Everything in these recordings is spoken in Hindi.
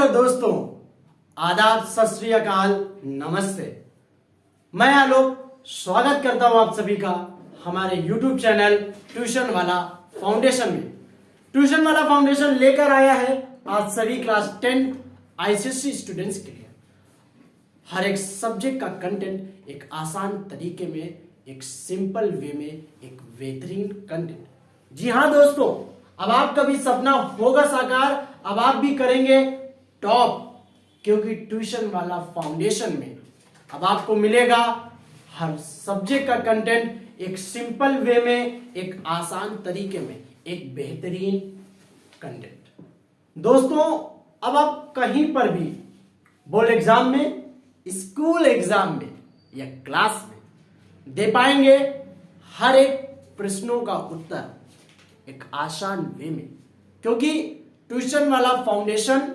हेलो दोस्तों, आदाब, सत श्री अकाल, नमस्ते। मैं आलोक स्वागत करता हूं आप सभी का हमारे YouTube चैनल ट्यूशन वाला फाउंडेशन में। ट्यूशन वाला फाउंडेशन लेकर आया है आज सभी क्लास 10 आईसीएसई स्टूडेंट्स के लिए हर एक सब्जेक्ट का कंटेंट एक आसान तरीके में, एक सिंपल वे में, एक बेहतरीन कंटेंट। जी हाँ दोस्तों, अब आपका भी सपना होगा साकार, अब आप भी करेंगे टॉप, क्योंकि ट्यूशन वाला फाउंडेशन में अब आपको मिलेगा हर सब्जेक्ट का कंटेंट एक सिंपल वे में, एक आसान तरीके में, एक बेहतरीन कंटेंट। दोस्तों, अब आप कहीं पर भी बोर्ड एग्जाम में, स्कूल एग्जाम में या क्लास में दे पाएंगे हर एक प्रश्नों का उत्तर एक आसान वे में, क्योंकि ट्यूशन वाला फाउंडेशन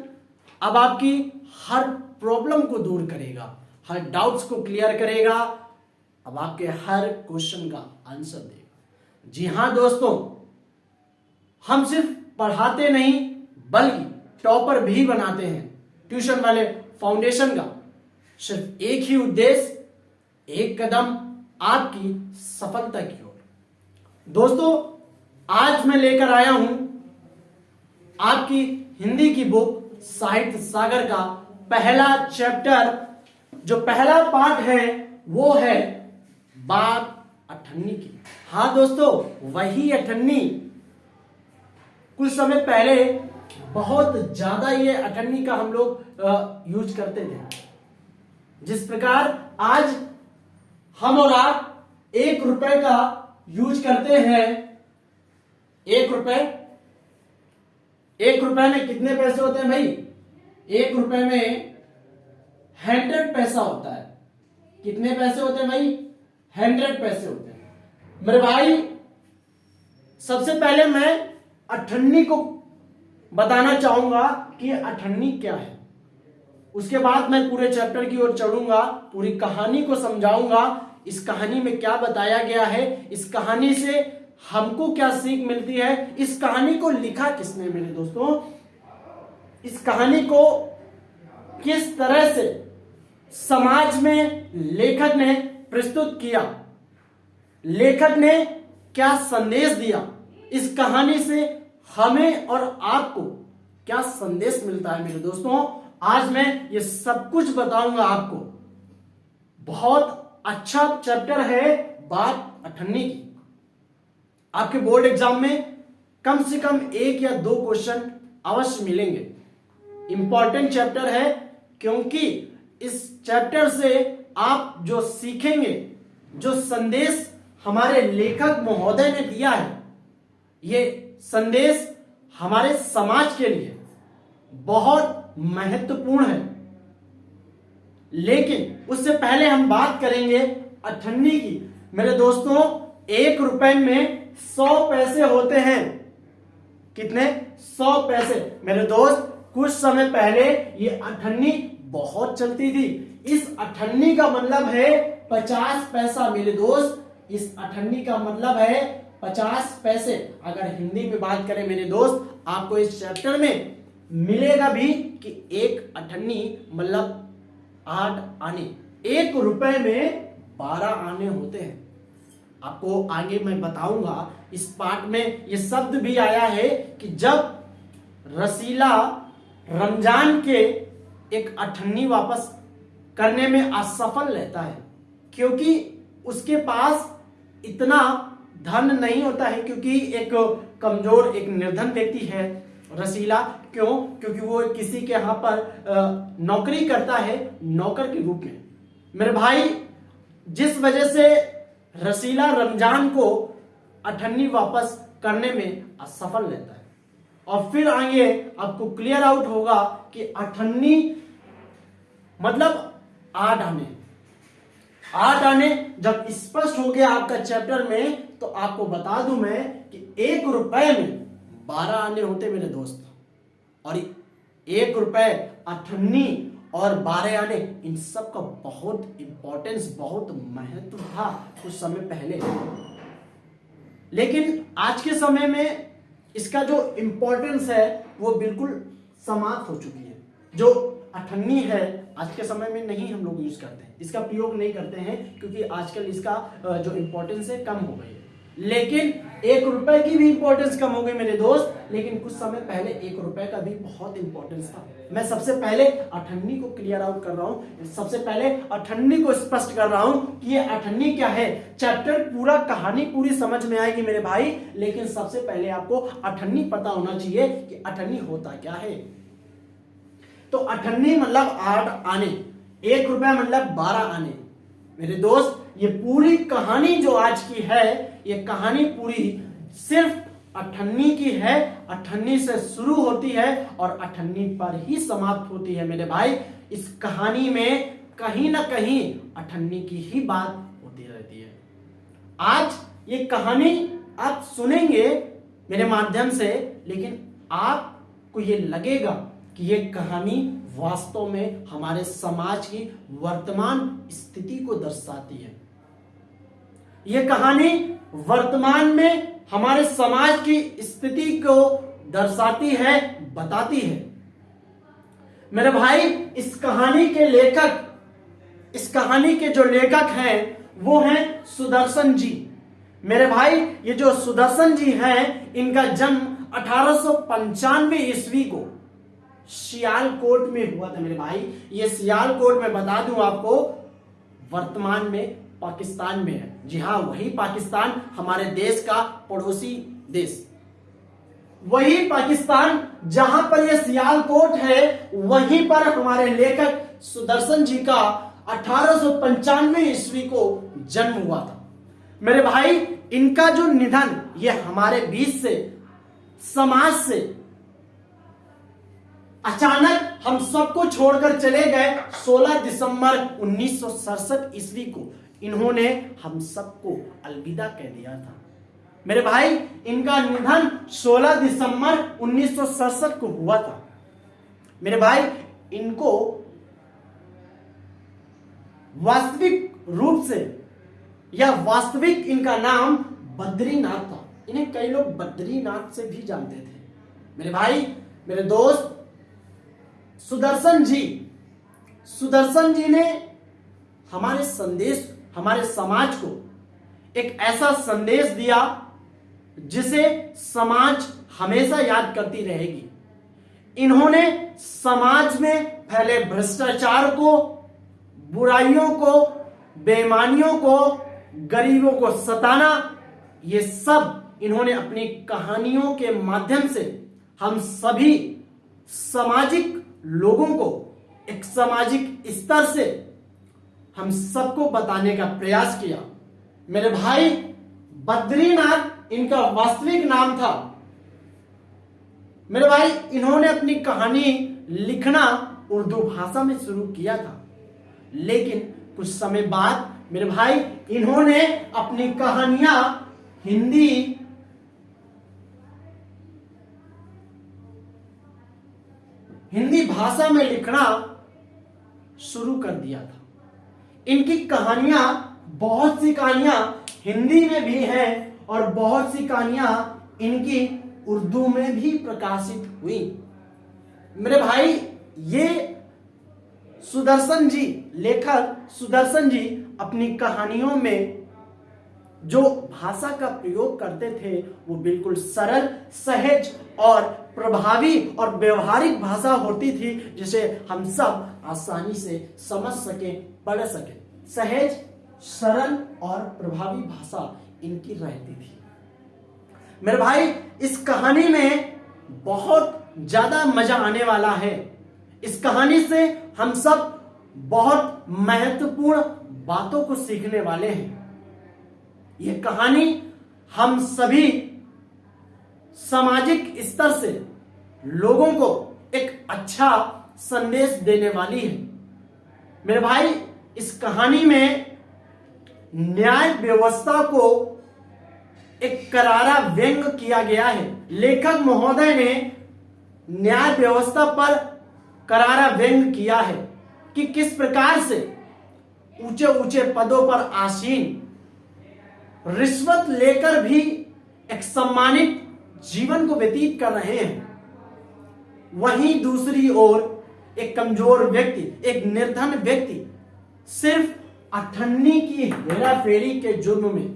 अब आपकी हर प्रॉब्लम को दूर करेगा, हर डाउट्स को क्लियर करेगा, अब आपके हर क्वेश्चन का आंसर देगा। जी हां दोस्तों, हम सिर्फ पढ़ाते नहीं बल्कि टॉपर भी बनाते हैं। ट्यूशन वाले फाउंडेशन का सिर्फ एक ही उद्देश्य, एक कदम आपकी सफलता की ओर। दोस्तों, आज मैं लेकर आया हूं आपकी हिंदी की बुक साहित्य सागर का पहला चैप्टर। जो पहला पार्ट है वो है बात अठन्नी की। हाँ दोस्तों, वही अठन्नी। कुछ समय पहले बहुत ज्यादा ये अठन्नी का हम लोग यूज करते थे। जिस प्रकार आज हम और आप 1 रुपए का यूज करते हैं। 1 रुपए में कितने पैसे होते हैं भाई? 1 रुपए में 100 पैसा होता है। कितने पैसे होते हैं भाई? 100 पैसे होते हैं। मेरे भाई, सबसे पहले मैं अठन्नी को बताना चाहूंगा कि अठन्नी क्या है। उसके बाद मैं पूरे चैप्टर की ओर चढ़ूंगा, पूरी कहानी को समझाऊंगा। इस कहानी में क्या बताया गया है, इस कहानी से हमको क्या सीख मिलती है, इस कहानी को लिखा किसने मेरे दोस्तों, इस कहानी को किस तरह से समाज में लेखक ने प्रस्तुत किया, लेखक ने क्या संदेश दिया, इस कहानी से हमें और आपको क्या संदेश मिलता है मेरे दोस्तों, आज मैं ये सब कुछ बताऊंगा आपको। बहुत अच्छा चैप्टर है बात अठन्नी की। आपके बोर्ड एग्जाम में कम से कम 1 या 2 क्वेश्चन अवश्य मिलेंगे। इंपॉर्टेंट चैप्टर है, क्योंकि इस चैप्टर से आप जो सीखेंगे, जो संदेश हमारे लेखक महोदय ने दिया है, ये संदेश हमारे समाज के लिए बहुत महत्वपूर्ण है। लेकिन उससे पहले हम बात करेंगे अठन्नी की। मेरे दोस्तों, 1 रुपए में 100 पैसे होते हैं। कितने? 100 पैसे। मेरे दोस्त, कुछ समय पहले ये अठन्नी बहुत चलती थी। इस अठन्नी का मतलब है 50 पैसा। मेरे दोस्त, इस अठन्नी का मतलब है 50 पैसे। अगर हिंदी में बात करें मेरे दोस्त, आपको इस चैप्टर में मिलेगा भी कि 1 अठन्नी मतलब 8 आने। 1 रुपए में 12 आने होते हैं। आपको आगे मैं बताऊंगा। इस पार्ट में ये शब्द भी आया है कि जब रसीला रमजान के एक अठन्नी वापस करने में असफल रहता है, क्योंकि उसके पास इतना धन नहीं होता है, क्योंकि एक कमजोर, एक निर्धन व्यक्ति है रसीला। क्यों? क्योंकि वो किसी के यहां पर नौकरी करता है, नौकर के रूप में। मेरे भाई, जिस वजह से रसीला रमजान को अठन्नी वापस करने में असफल रहता है। और फिर आगे आपको क्लियर आउट होगा कि अठन्नी मतलब 8 आने। 8 आने जब स्पष्ट हो गया आपका चैप्टर में, तो आपको बता दूं मैं कि 1 रुपए में 12 आने होते मेरे दोस्त। और 1 रुपए, अठन्नी और 12 आने, इन सब का बहुत इंपॉर्टेंस, बहुत महत्व था कुछ समय पहले। लेकिन आज के समय में इसका जो इंपॉर्टेंस है वो बिल्कुल समाप्त हो चुकी है। जो अठन्नी है आज के समय में नहीं हम लोग यूज करते हैं, इसका प्रयोग नहीं करते हैं क्योंकि आजकल इसका जो इंपॉर्टेंस है कम हो गई है। लेकिन 1 रुपए की भी इंपॉर्टेंस कम हो गई मेरे दोस्त, लेकिन कुछ समय पहले 1 रुपए का भी बहुत इंपॉर्टेंस था। मैं सबसे पहले अठन्नी को क्लियर आउट कर रहा हूं, सबसे पहले अठन्नी को स्पष्ट कर रहा हूं कि ये अठन्नी क्या है। चैप्टर पूरा, कहानी पूरी समझ में आएगी मेरे भाई, लेकिन सबसे पहले आपको अठन्नी पता होना चाहिए कि अठन्नी होता क्या है। तो अठन्नी मतलब 8 आने, 1 रुपया मतलब 12 आने। मेरे दोस्त ये पूरी कहानी जो आज की है, ये कहानी पूरी सिर्फ अठन्नी की है। अठन्नी से शुरू होती है और अठन्नी पर ही समाप्त होती है मेरे भाई। इस कहानी में कहीं ना कहीं अठन्नी की ही बात होती रहती है। आज ये कहानी आप सुनेंगे मेरे माध्यम से, लेकिन आपको ये लगेगा कि ये कहानी वास्तव में हमारे समाज की वर्तमान स्थिति को दर्शाती है। यह कहानी वर्तमान में हमारे समाज की स्थिति को दर्शाती है, बताती है। मेरे भाई इस कहानी के लेखक, इस कहानी के जो लेखक हैं वो हैं सुदर्शन जी। मेरे भाई ये जो सुदर्शन जी हैं, इनका जन्म 1895 ईस्वी को सियालकोट में हुआ था मेरे भाई। ये सियालकोट में बता दूं आपको, वर्तमान में पाकिस्तान में है। जी हाँ, वही पाकिस्तान, हमारे देश का पड़ोसी देश, वही पाकिस्तान जहां पर यह सियालकोट है, वहीं पर हमारे लेखक सुदर्शन जी का 1895 ईस्वी को जन्म हुआ था। मेरे भाई इनका जो निधन, ये हमारे बीच से, समाज से अचानक हम सबको छोड़कर चले गए 16 दिसंबर 1967 ईस्वी को। इन्होंने हम सबको अलविदा कह दिया था मेरे भाई। इनका निधन 16 दिसंबर 1967 को हुआ था मेरे भाई। इनको वास्तविक रूप से या वास्तविक इनका नाम बद्रीनाथ था। इन्हें कई लोग बद्रीनाथ से भी जानते थे मेरे भाई। मेरे दोस्त सुदर्शन जी ने हमारे संदेश, हमारे समाज को एक ऐसा संदेश दिया जिसे समाज हमेशा याद करती रहेगी। इन्होंने समाज में फैले भ्रष्टाचार को, बुराइयों को, बेईमानियों को, गरीबों को सताना, ये सब इन्होंने अपनी कहानियों के माध्यम से हम सभी सामाजिक लोगों को एक सामाजिक स्तर से हम सबको बताने का प्रयास किया मेरे भाई। बद्रीनाथ इनका वास्तविक नाम था मेरे भाई। इन्होंने अपनी कहानी लिखना उर्दू भाषा में शुरू किया था, लेकिन कुछ समय बाद मेरे भाई इन्होंने अपनी कहानियां हिंदी भाषा में लिखना शुरू कर दिया था। इनकी कहानियां, बहुत सी कहानियां हिंदी में भी हैं और बहुत सी कहानियां इनकी उर्दू में भी प्रकाशित हुई मेरे भाई। ये सुदर्शन जी, लेखक सुदर्शन जी अपनी कहानियों में जो भाषा का प्रयोग करते थे वो बिल्कुल सरल, सहज और प्रभावी और व्यवहारिक भाषा होती थी, जिसे हम सब आसानी से समझ सके, पढ़ सके। सहज, सरल और प्रभावी भाषा इनकी रहती थी मेरे भाई। इस कहानी में बहुत ज्यादा मजा आने वाला है। इस कहानी से हम सब बहुत महत्वपूर्ण बातों को सीखने वाले हैं। यह कहानी हम सभी सामाजिक स्तर से लोगों को एक अच्छा संदेश देने वाली है मेरे भाई। इस कहानी में न्याय व्यवस्था को एक करारा व्यंग किया गया है। लेखक महोदय ने न्याय व्यवस्था पर करारा व्यंग किया है कि किस प्रकार से ऊंचे ऊंचे पदों पर आसीन रिश्वत लेकर भी एक सम्मानित जीवन को व्यतीत कर रहे हैं। वहीं दूसरी ओर एक कमजोर व्यक्ति, एक निर्धन व्यक्ति सिर्फ अठन्नी की हेराफेरी के जुर्म में,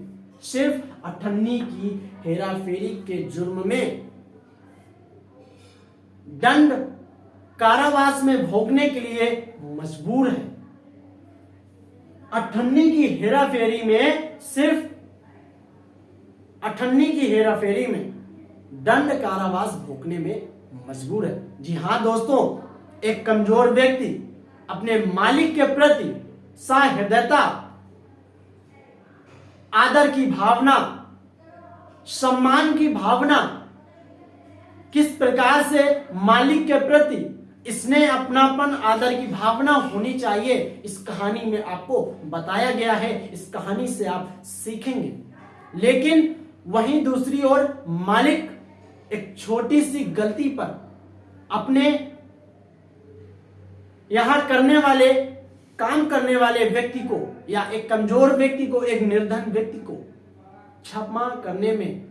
सिर्फ अठन्नी की हेराफेरी के जुर्म में दंड कारावास में भोगने के लिए मजबूर है। अठन्नी की हेराफेरी में, सिर्फ अठन्नी की हेराफेरी में दंड कारावास भोगने में मजबूर है। जी हां दोस्तों, एक कमजोर व्यक्ति अपने मालिक के प्रति सहृदयता, आदर की भावना, सम्मान की भावना, किस प्रकार से मालिक के प्रति स्नेह, अपनापन, आदर की भावना होनी चाहिए, इस कहानी में आपको बताया गया है। इस कहानी से आप सीखेंगे। लेकिन वहीं दूसरी ओर मालिक एक छोटी सी गलती पर अपने यहां काम करने वाले व्यक्ति को, या एक कमजोर व्यक्ति को, एक निर्धन व्यक्ति को क्षमा करने में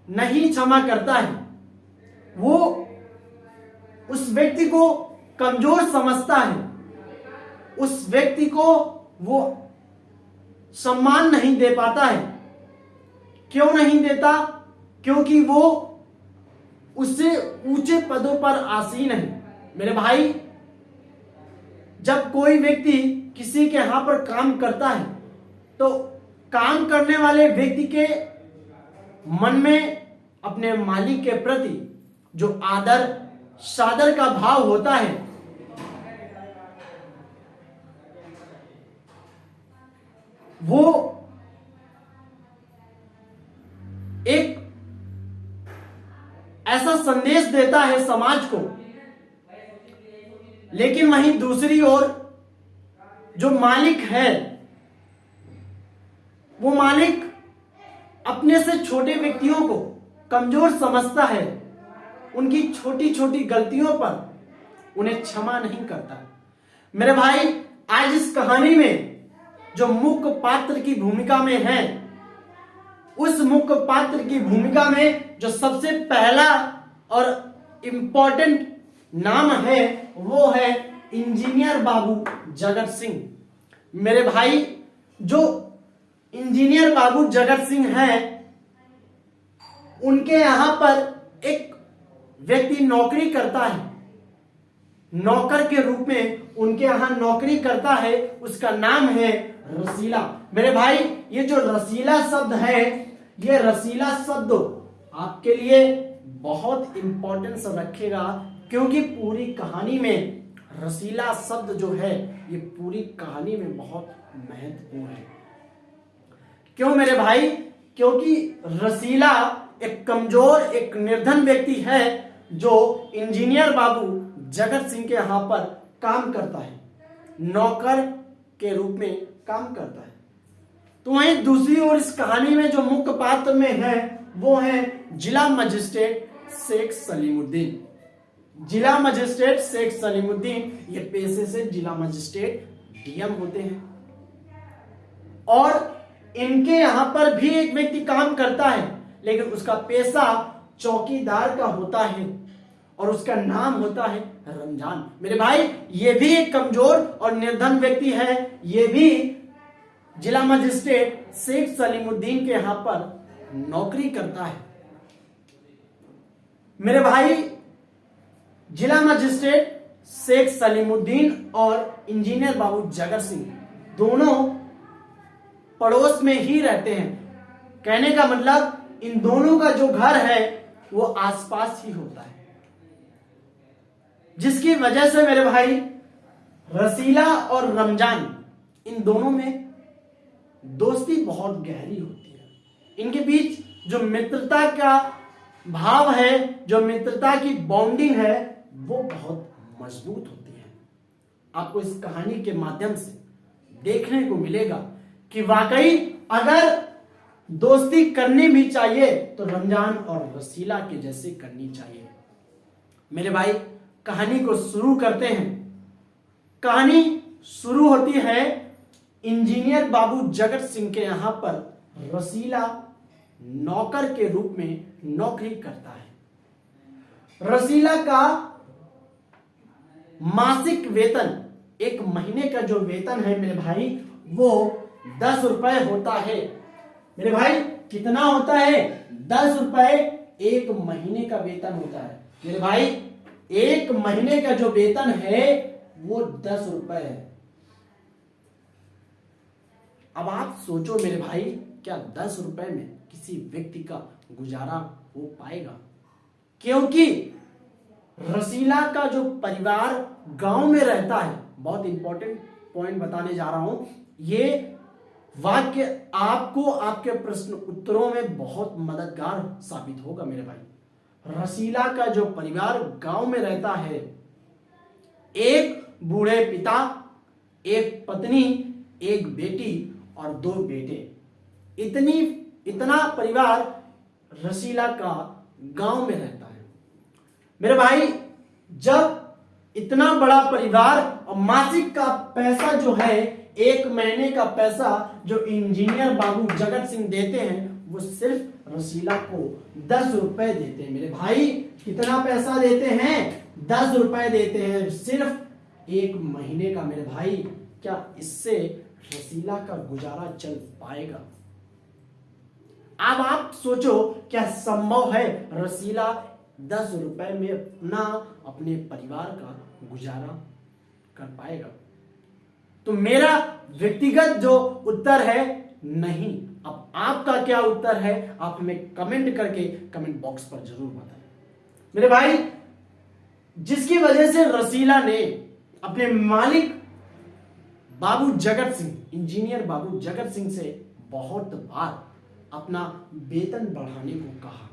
नहीं क्षमा करता है। वो उस व्यक्ति को कमजोर समझता है, उस व्यक्ति को वो सम्मान नहीं दे पाता है। क्यों नहीं देता? क्योंकि वो उससे ऊंचे पदों पर आसीन है। मेरे भाई, जब कोई व्यक्ति किसी के यहां पर काम करता है तो काम करने वाले व्यक्ति के मन में अपने मालिक के प्रति जो आदर सादर का भाव होता है, वो एक ऐसा संदेश देता है समाज को। लेकिन वहीं दूसरी ओर जो मालिक है, वो मालिक अपने से छोटे व्यक्तियों को कमजोर समझता है, उनकी छोटी छोटी गलतियों पर उन्हें क्षमा नहीं करता। मेरे भाई, आज इस कहानी में जो मुख्य पात्र की भूमिका में है, उस मुख्य पात्र की भूमिका में जो सबसे पहला और इंपॉर्टेंट नाम है, वो है इंजीनियर बाबू जगत सिंह। मेरे भाई, जो इंजीनियर बाबू जगत सिंह हैं, उनके यहां पर एक व्यक्ति नौकरी करता है, नौकर के रूप में उनके यहां नौकरी करता है। उसका नाम है रसीला। मेरे भाई, ये जो रसीला शब्द है, ये रसीला शब्द आपके लिए बहुत इंपॉर्टेंस रखेगा, क्योंकि पूरी कहानी में रसीला शब्द जो है, ये पूरी कहानी में बहुत महत्वपूर्ण है। क्यों मेरे भाई? क्योंकि रसीला एक कमजोर, एक निर्धन व्यक्ति है जो इंजीनियर बाबू जगत सिंह के यहां पर काम करता है, नौकर के रूप में काम करता है। तो वहीं दूसरी ओर इस कहानी में जो मुख्य पात्र में है, वो है जिला मजिस्ट्रेट शेख सलीमुद्दीन। जिला मजिस्ट्रेट शेख सलीमुद्दीन ये पेशे से जिला मजिस्ट्रेट डीएम होते हैं, और इनके यहां पर भी एक व्यक्ति काम करता है, लेकिन उसका पेशा चौकीदार का होता है और उसका नाम होता है रमजान। मेरे भाई, ये भी एक कमजोर और निर्धन व्यक्ति है। ये भी जिला मजिस्ट्रेट शेख सलीमुद्दीन के यहां पर नौकरी करता है। मेरे भाई, जिला मजिस्ट्रेट शेख सलीमुद्दीन और इंजीनियर बाबू जगत सिंह दोनों पड़ोस में ही रहते हैं। कहने का मतलब, इन दोनों का जो घर है वो आसपास ही होता है, जिसकी वजह से मेरे भाई रसीला और रमजान, इन दोनों में दोस्ती बहुत गहरी होती है। इनके बीच जो मित्रता का भाव है, जो मित्रता की बॉन्डिंग है, वो बहुत मजबूत होती है। आपको इस कहानी के माध्यम से देखने को मिलेगा कि वाकई अगर दोस्ती करनी भी चाहिए तो रमजान और रसीला के जैसे करनी चाहिए। मेरे भाई, कहानी को शुरू करते हैं। कहानी शुरू होती है इंजीनियर बाबू जगत सिंह के यहां पर रसीला नौकर के रूप में नौकरी करता है। रसीला का मासिक वेतन, एक महीने का जो वेतन है मेरे भाई वो 10 रुपए होता है। मेरे भाई कितना होता है? 10 रुपए एक महीने का वेतन होता है। मेरे भाई एक महीने का जो वेतन है वो 10 रुपए है। अब आप सोचो मेरे भाई, क्या 10 रुपए में किसी व्यक्ति का गुजारा हो पाएगा? क्योंकि रसीला का जो परिवार गांव में रहता है, बहुत इंपॉर्टेंट पॉइंट बताने जा रहा हूं, ये वाक्य आपको आपके प्रश्न उत्तरों में बहुत मददगार साबित होगा मेरे भाई। रसीला का जो परिवार गांव में रहता है, एक बूढ़े पिता, एक पत्नी, एक बेटी और 2 बेटे, इतना परिवार रसीला का गांव में रहता है। मेरे भाई जब इतना बड़ा परिवार और मासिक का पैसा जो है, एक महीने का पैसा जो इंजीनियर बाबू जगत सिंह देते हैं, वो सिर्फ रसीला को 10 रुपए देते हैं। मेरे भाई कितना पैसा देते हैं? 10 रुपए देते हैं सिर्फ एक महीने का। मेरे भाई क्या इससे रसीला का गुजारा चल पाएगा? अब आप सोचो, क्या संभव है रसीला 10 रुपए में अपने परिवार का गुजारा कर पाएगा? तो मेरा व्यक्तिगत जो उत्तर है नहीं। अब आपका क्या उत्तर है, आप हमें कमेंट करके कमेंट बॉक्स पर जरूर बताएं। मेरे भाई जिसकी वजह से रसीला ने अपने मालिक बाबू जगत सिंह, इंजीनियर बाबू जगत सिंह से बहुत बार अपना वेतन बढ़ाने को कहा,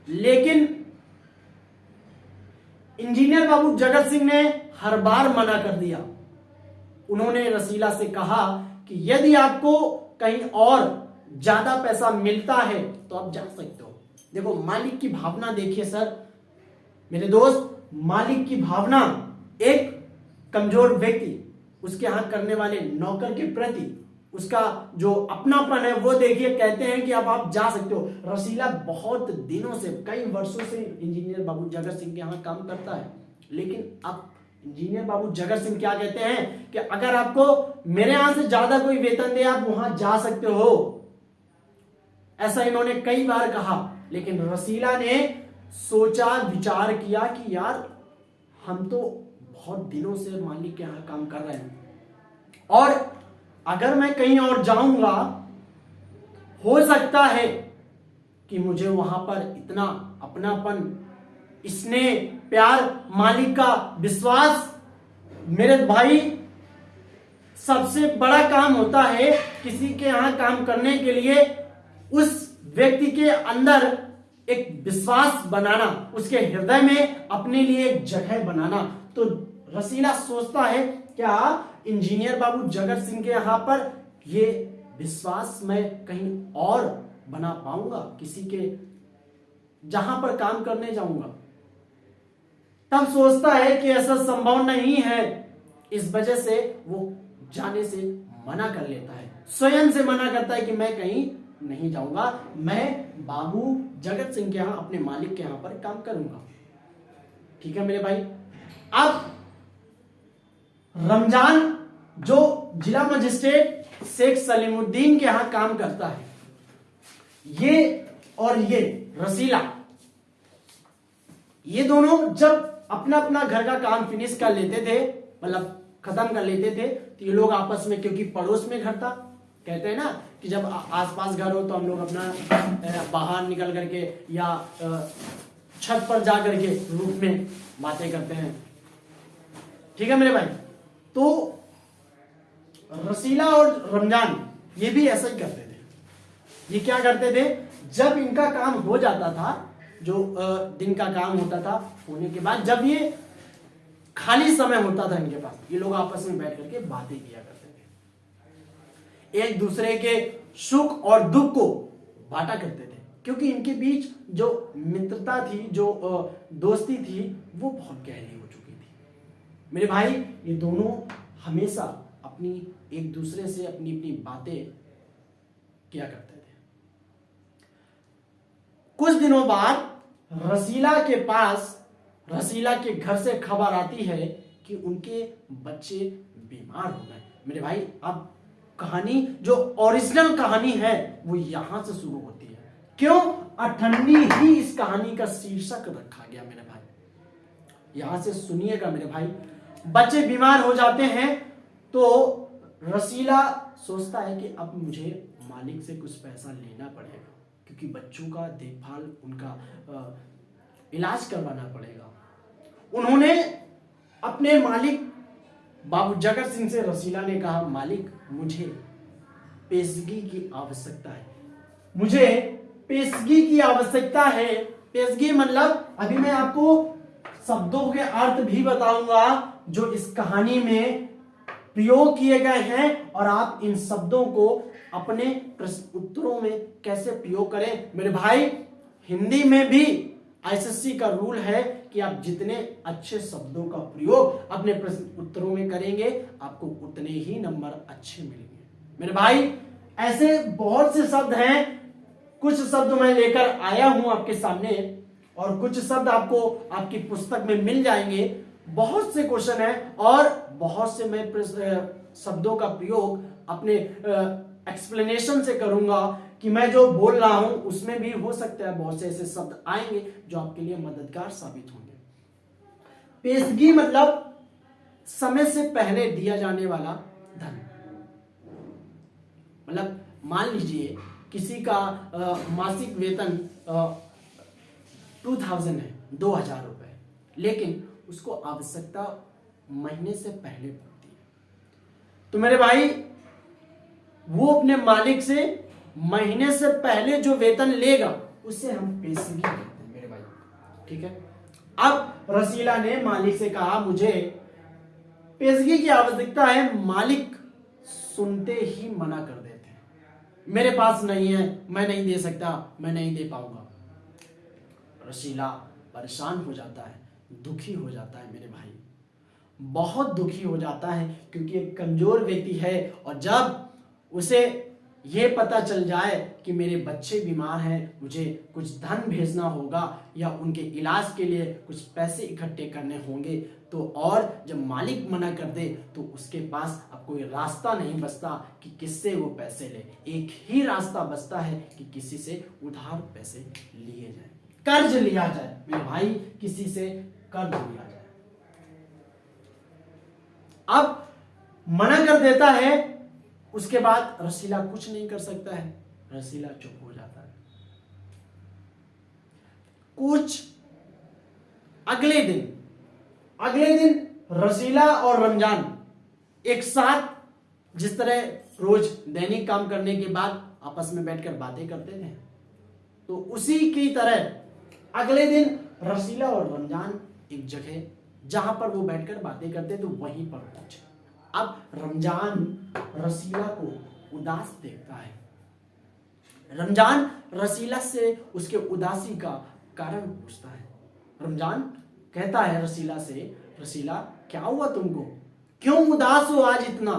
लेकिन इंजीनियर बाबू जगत सिंह ने हर बार मना कर दिया। उन्होंने रसीला से कहा कि यदि आपको कहीं और ज्यादा पैसा मिलता है तो आप जा सकते हो। देखो मालिक की भावना देखिए सर, मेरे दोस्त, मालिक की भावना, एक कमजोर व्यक्ति उसके यहां करने वाले नौकर के प्रति उसका जो अपनापन है वो देखिए। कहते हैं कि अब आप जा सकते हो। रसीला बहुत दिनों से, कई वर्षों से इंजीनियर बाबू जगत सिंह के यहां काम करता है, लेकिन अब इंजीनियर बाबू जगत सिंह क्या कहते हैं कि अगर आपको मेरे यहां से ज्यादा कोई वेतन दे आप वहां जा सकते हो। ऐसा इन्होंने कई बार कहा, लेकिन रसीला ने सोचा विचार किया कि यार हम तो बहुत दिनों से मालिक के यहां काम कर रहे हैं और अगर मैं कहीं और जाऊंगा हो सकता है कि मुझे वहां पर इतना अपनापन, स्नेह, प्यार, मालिक का विश्वास। मेरे भाई सबसे बड़ा काम होता है किसी के यहां काम करने के लिए उस व्यक्ति के अंदर एक विश्वास बनाना, उसके हृदय में अपने लिए एक जगह बनाना। तो रसीला सोचता है क्या इंजीनियर बाबू जगत सिंह के यहां पर ये विश्वास मैं कहीं और बना पाऊंगा, किसी के जहां पर काम करने जाऊंगा। तब सोचता है कि ऐसा संभव नहीं है, इस वजह से वो जाने से मना कर लेता है, स्वयं से मना करता है कि मैं कहीं नहीं जाऊंगा, मैं बाबू जगत सिंह के यहां, अपने मालिक के यहां पर काम करूंगा। ठीक है मेरे भाई। अब रमजान जो जिला मजिस्ट्रेट शेख सलीमुद्दीन के यहां काम करता है, ये और ये रसीला, ये दोनों जब अपना अपना घर का काम फिनिश कर लेते थे, मतलब खत्म कर लेते थे, तो ये लोग आपस में, क्योंकि पड़ोस में घर था, कहते हैं ना कि जब आसपास घर हो तो हम लोग अपना बाहर निकल करके या छत पर जा करके रूफ में बातें करते हैं। ठीक है मेरे भाई। तो रसीला और रमजान ये भी ऐसा ही करते थे। ये क्या करते थे, जब इनका काम हो जाता था, जो दिन का काम होता था, होने के बाद जब ये खाली समय होता था इनके पास, ये लोग आपस में बैठ करके बातें किया करते थे, एक दूसरे के सुख और दुख को बांटा करते थे, क्योंकि इनके बीच जो मित्रता थी, जो दोस्ती थी, वो बहुत गहरी हो चुकी थी। मेरे भाई ये दोनों हमेशा अपनी एक दूसरे से अपनी अपनी बातें किया करते थे। कुछ दिनों बाद रसीला के पास रसीला के घर से खबर आती है कि उनके बच्चे बीमार हो गए। मेरे भाई अब कहानी जो ओरिजिनल कहानी है वो यहां से शुरू होती है। क्यों? अठन्नी ही इस कहानी का शीर्षक रखा गया मेरे भाई। यहां से सुनिएगा मेरे भाई। बच्चे बीमार हो जाते हैं तो रसीला सोचता है कि अब मुझे मालिक से कुछ पैसा लेना पड़ेगा, क्योंकि बच्चों का देखभाल, उनका इलाज करवाना पड़ेगा। उन्होंने अपने मालिक बाबू जगत सिंह से रसीला ने कहा, मालिक मुझे पेशगी की आवश्यकता है, मुझे पेशगी की आवश्यकता है। पेशगी मतलब अभी मैं आपको शब्दों के अर्थ भी बताऊंगा जो इस कहानी में प्रयोग किए गए हैं, और आप इन शब्दों को अपने प्रश्न उत्तरों में कैसे प्रयोग करें। मेरे भाई हिंदी में भी आईसीएसई का रूल है कि आप जितने अच्छे शब्दों का प्रयोग अपने प्रश्न उत्तरों में करेंगे आपको उतने ही नंबर अच्छे मिलेंगे। मेरे भाई ऐसे बहुत से शब्द हैं, कुछ शब्द मैं लेकर आया हूं आपके सामने और कुछ शब्द आपको आपकी पुस्तक में मिल जाएंगे। बहुत से क्वेश्चन है और बहुत से मैं शब्दों का प्रयोग अपने एक्सप्लेनेशन से करूंगा कि मैं जो बोल रहा हूं उसमें भी हो सकता है बहुत से ऐसे शब्द आएंगे जो आपके लिए मददगार साबित होंगे। पेशगी मतलब समय से पहले दिया जाने वाला धन। मतलब मान लीजिए किसी का मासिक वेतन 2000 है, 2000 रुपए, लेकिन उसको आवश्यकता महीने से पहले पड़ती है, तो मेरे भाई वो अपने मालिक से महीने से पहले जो वेतन लेगा उसे हम पेशगी कहते हैं मेरे भाई। ठीक है, अब रसीला ने मालिक से कहा मुझे पेशगी की आवश्यकता है। मालिक सुनते ही मना कर देते हैं, मेरे पास नहीं है, मैं नहीं दे सकता, मैं नहीं दे पाऊंगा। रसीला परेशान हो जाता है, दुखी हो जाता है मेरे भाई, बहुत दुखी हो जाता है, क्योंकि एक कमजोर व्यक्ति है और जब उसे यह पता चल जाए कि मेरे बच्चे बीमार हैं, मुझे कुछ धन भेजना होगा या उनके इलाज के लिए कुछ पैसे इकट्ठे करने होंगे, तो और जब मालिक मना कर दे तो उसके पास अब कोई रास्ता नहीं बचता कि किससे वो पैसे ले। एक ही रास्ता बचता है कि किसी से उधार पैसे लिए जाए, कर्ज लिया जाए मेरे भाई, किसी से कर्ज लिया जाए। अब मना कर देता है, उसके बाद रसीला कुछ नहीं कर सकता है, रसीला चुप हो जाता है। कुछ अगले दिन रसीला और रमजान एक साथ जिस तरह रोज दैनिक काम करने के बाद आपस में बैठकर बातें करते थे, तो उसी की तरह अगले दिन रसीला और रमजान एक जगह जहां पर वो बैठकर बातें करते तो वहीं पर पहुंचे। अब रमजान रसीला को उदास देखता है। रमजान रसीला से उसके उदासी का कारण पूछता है। रमजान कहता है रसीला से, रसीला क्या हुआ तुमको, क्यों उदास हो आज इतना,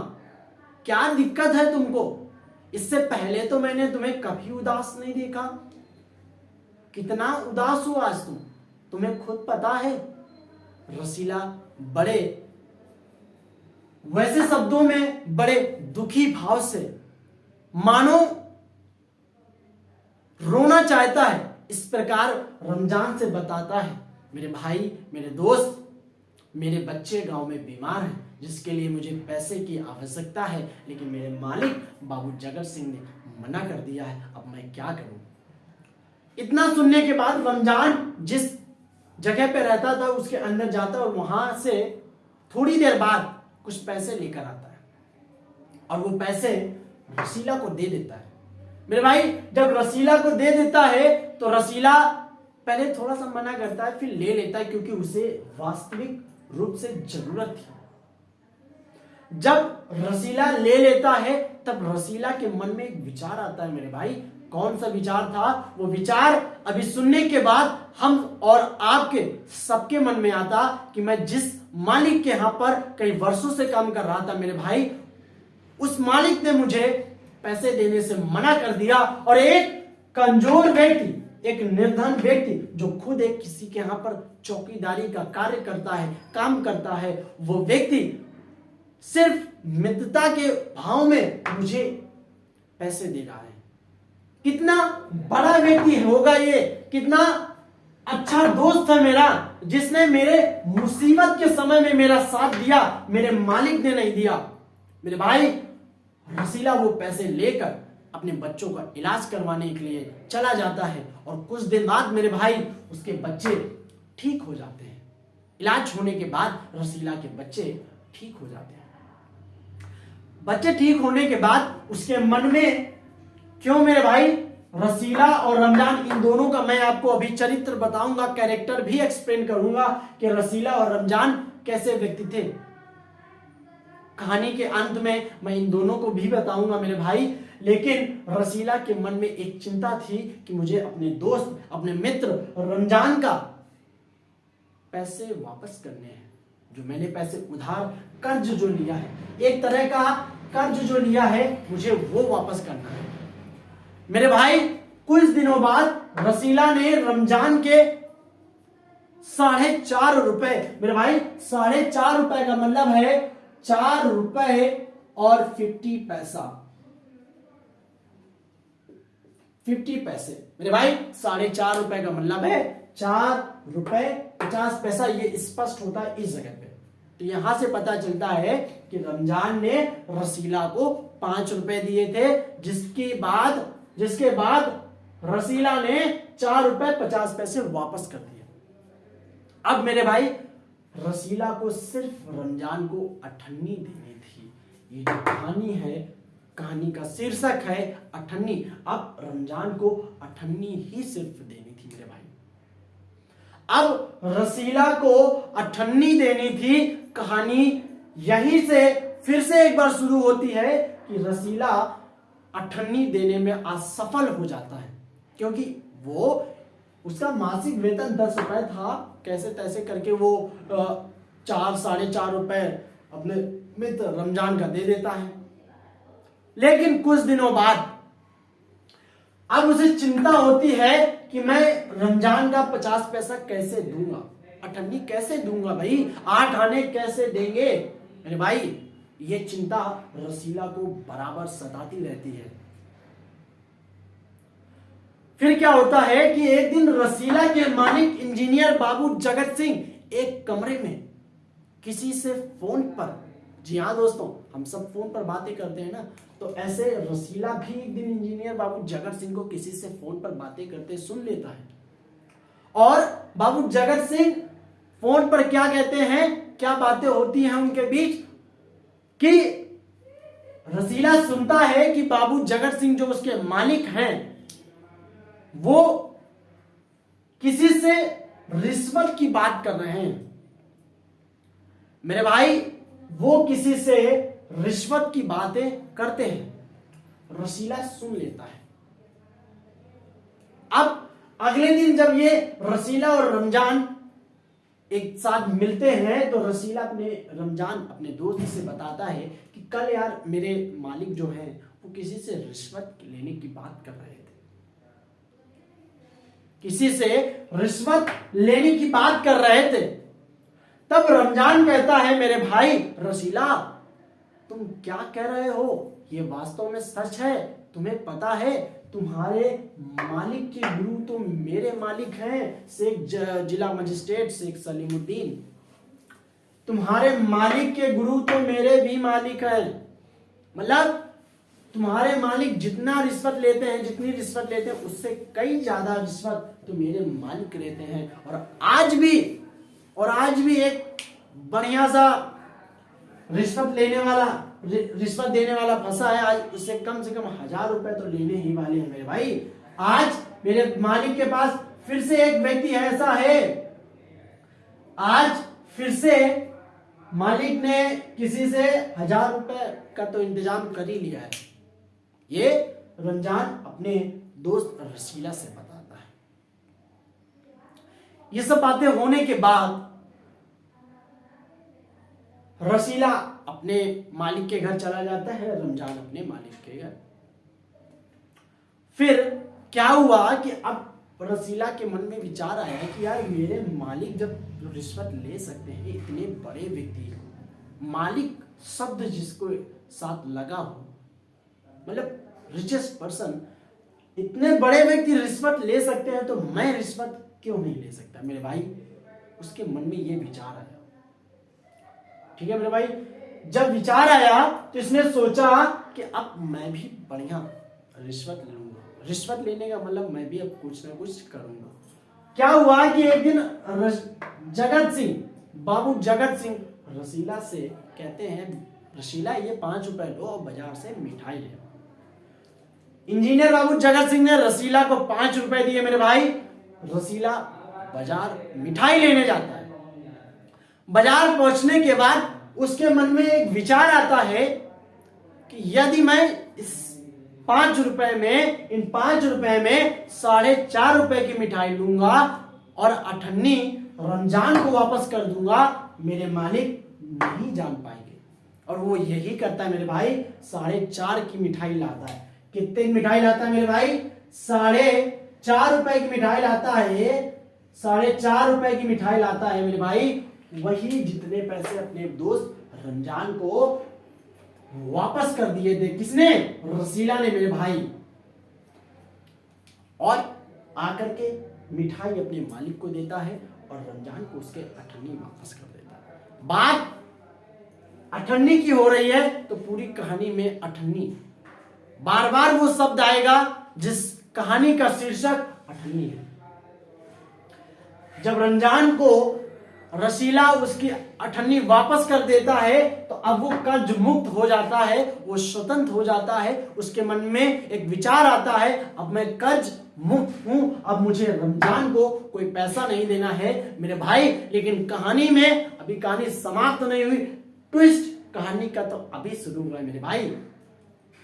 क्या दिक्कत है तुमको? इससे पहले तो मैंने तुम्हें कभी उदास नहीं देखा, कितना उदास हो आज तुम, तुम्हें खुद पता है। रसीला बड़े वैसे शब्दों में बड़े दुखी भाव से मानो रोना चाहता है, इस प्रकार रमजान से बताता है, मेरे भाई, मेरे दोस्त, मेरे बच्चे गांव में बीमार हैं जिसके लिए मुझे पैसे की आवश्यकता है, लेकिन मेरे मालिक बाबू जगत सिंह ने मना कर दिया है, अब मैं क्या करूं? इतना सुनने के बाद रमजान जिस जगह पे रहता था उसके अंदर जाता है और वहां से थोड़ी देर बाद कुछ पैसे लेकर आता है और वो पैसे रसीला को दे देता है। मेरे भाई जब रसीला को दे देता है तो रसीला पहले थोड़ा सा मना करता है, फिर ले लेता है, क्योंकि उसे वास्तविक रूप से जरूरत थी। जब रसीला ले लेता है तब रसीला के मन में एक विचार आता है मेरे भाई। कौन सा विचार था? वो विचार अभी सुनने के बाद हम और आपके सबके मन में आता कि मैं जिस मालिक के यहां पर कई वर्षों से काम कर रहा था मेरे भाई, उस मालिक ने मुझे पैसे देने से मना कर दिया और एक कमजोर व्यक्ति एक निर्धन व्यक्ति जो खुद एक किसी के यहाँ पर चौकीदारी का कार्य करता है, काम करता है, वो व्यक्ति सिर्फ मित्रता के भाव में मुझे पैसे दे रहा है। कितना बड़ा व्यक्ति होगा ये, कितना अच्छा दोस्त है मेरा, जिसने मेरे मुसीबत के समय में मेरा साथ दिया, मेरे मालिक ने नहीं दिया। मेरे भाई, रसीला वो पैसे लेकर अपने बच्चों का इलाज करवाने के लिए चला जाता है और कुछ दिन बाद मेरे भाई उसके बच्चे ठीक हो जाते हैं। इलाज होने के बाद रसीला के बच्चे ठीक हो जाते हैं। बच्चे ठीक होने के बाद उसके मन में, क्यों मेरे भाई, रसीला और रमजान, इन दोनों का मैं आपको अभी चरित्र बताऊंगा, कैरेक्टर भी एक्सप्लेन करूंगा कि रसीला और रमजान कैसे व्यक्ति थे। कहानी के अंत में मैं इन दोनों को भी बताऊंगा मेरे भाई। लेकिन रसीला के मन में एक चिंता थी कि मुझे अपने दोस्त, अपने मित्र रमजान का पैसे वापस करने हैं, जो मैंने पैसे उधार कर्ज जो लिया है, एक तरह का कर्ज जो लिया है, मुझे वो वापस करना है। मेरे भाई, कुछ दिनों बाद रसीला ने रमजान के 4.5 रुपए, मेरे भाई 4.5 रुपए का मतलब है 4 रुपए और 50 पैसा, 50 पैसे। मेरे भाई 4.5 रुपए का मतलब है 4 रुपए 50 पैसा। ये स्पष्ट होता है इस जगह पे। तो यहां से पता चलता है कि रमजान ने रसीला को 5 रुपए दिए थे, जिसके बाद रसीला ने 4 रुपए 50 पैसे वापस कर दिए। अब मेरे भाई, रसीला को सिर्फ रमजान को अठन्नी देनी थी। ये जो कहानी है, कहानी का शीर्षक है अठन्नी। अब रमजान को अठन्नी ही सिर्फ देनी थी मेरे भाई। अब रसीला को अठन्नी देनी थी। कहानी यहीं से फिर से एक बार शुरू होती है कि रसीला अठन्नी देने में असफल हो जाता है, क्योंकि वो उसका मासिक वेतन 10 रुपए था। कैसे तैसे करके वो 4-4.5 रुपए अपने मित्र रमजान का दे देता है। लेकिन कुछ दिनों बाद अब उसे चिंता होती है कि मैं रमजान का 50 पैसा कैसे दूंगा, अठन्नी कैसे दूंगा भाई, 8 आने कैसे देंगे। मेरे भाई, ये चिंता रसीला को बराबर सताती रहती है। फिर क्या होता है कि एक दिन रसीला के मालिक इंजीनियर बाबू जगत सिंह एक कमरे में किसी से फोन पर, जी हाँ दोस्तों, हम सब फोन पर बातें करते हैं ना, तो ऐसे रसीला भी एक दिन इंजीनियर बाबू जगत सिंह को किसी से फोन पर बातें करते सुन लेता है। और बाबू जगत सिंह फोन पर क्या कहते हैं, क्या बातें होती हैं उनके बीच, कि रसीला सुनता है कि बाबू जगत सिंह जो उसके मालिक हैं, वो किसी से रिश्वत की बात कर रहे हैं। मेरे भाई, वो किसी से रिश्वत की बातें करते हैं। रसीला सुन लेता है। अब अगले दिन जब ये रसीला और रमजान एक साथ मिलते हैं, तो रसीला रमजान अपने दोस्त से बताता है कि कल यार मेरे मालिक जो हैं वो किसी से रिश्वत लेने की बात कर रहे थे, किसी से रिश्वत लेने की बात कर रहे थे। तब रमजान कहता है, मेरे भाई रसीला, तुम क्या कह रहे हो, ये वास्तव में सच है। तुम्हें पता है तुम्हारे मालिक के गुरु तो मेरे मालिक हैं, शेख जिला मजिस्ट्रेट शेख सलीमुद्दीन। तुम्हारे मालिक के गुरु तो मेरे भी मालिक हैं। मतलब तुम्हारे मालिक जितना रिश्वत लेते हैं, जितनी रिश्वत लेते हैं, उससे कई ज्यादा रिश्वत तो मेरे मालिक लेते हैं। और आज भी एक बढ़िया सा रिश्वत देने वाला फंसा है। आज उससे कम से कम 1000 रुपए तो लेने ही वाले हैं मेरे भाई। आज मेरे मालिक के पास फिर से एक व्यक्ति ऐसा है, आज फिर से मालिक ने किसी से 1000 रुपए का तो इंतजाम कर ही लिया है। ये रमजान अपने दोस्त रसीला से बताता है। ये सब बातें होने के बाद रसीला अपने मालिक के घर चला जाता है, रमजान अपने मालिक के घर। फिर क्या हुआ कि अब रसीला के मन में विचार आया कि यार मेरे मालिक जब रिश्वत ले सकते हैं, इतने बड़े व्यक्ति, मालिक शब्द जिसको साथ लगा हो, मतलब रिचेस्ट पर्सन, इतने बड़े व्यक्ति रिश्वत ले सकते हैं, तो मैं रिश्वत क्यों नहीं ले सकता मेरे भाई। उसके मन में ये विचार आया। ठीक है मेरे भाई, जब विचार आया तो इसने सोचा कि अब मैं भी बढ़िया रिश्वत लूंगा। रिश्वत लेने का मतलब मैं भी अब कुछ ना कुछ करूंगा। क्या हुआ कि एक दिन जगत सिंह, बाबू जगत सिंह रसीला से कहते हैं, रसीला ये 5 रुपए लो और बाजार से मिठाई ले। इंजीनियर बाबू जगत सिंह ने रसीला को 5 रुपए दिए मेरे भाई। रसीला बाजार मिठाई लेने जाता है। बाजार पहुंचने के बाद उसके मन में एक विचार आता है कि यदि मैं इस 5 रुपए में, इन 5 रुपए में 4.5 रुपए की मिठाई लूंगा और 98 रमजान को वापस कर दूंगा, मेरे मालिक नहीं जान पाएंगे। और वो यही करता है मेरे भाई, 4.5 की मिठाई लाता है। कितने की मिठाई लाता है मेरे भाई? 4.5 रुपए की मिठाई लाता है। 4.5 रुपए की मिठाई लाता है मेरे भाई। वही जितने पैसे अपने दोस्त रमजान को वापस कर दिए थे। किसने? रसीला ने मेरे भाई। और आकर के मिठाई अपने मालिक को देता है और रमजान को उसके 98 वापस कर देता है। बात 98 की हो रही है तो पूरी कहानी में 98 बार बार वो शब्द आएगा जिस कहानी का शीर्षक 98 है। जब रमजान को रसीला उसकी 98 वापस कर देता है तो अब वो कर्ज मुक्त हो जाता है, वो स्वतंत्र हो जाता है। उसके मन में एक विचार आता है, अब मैं कर्ज मुक्त हूं, अब मुझे रमजान को कोई पैसा नहीं देना है मेरे भाई। लेकिन कहानी में अभी कहानी समाप्त नहीं हुई, ट्विस्ट कहानी का तो अभी शुरू हुआ है मेरे भाई।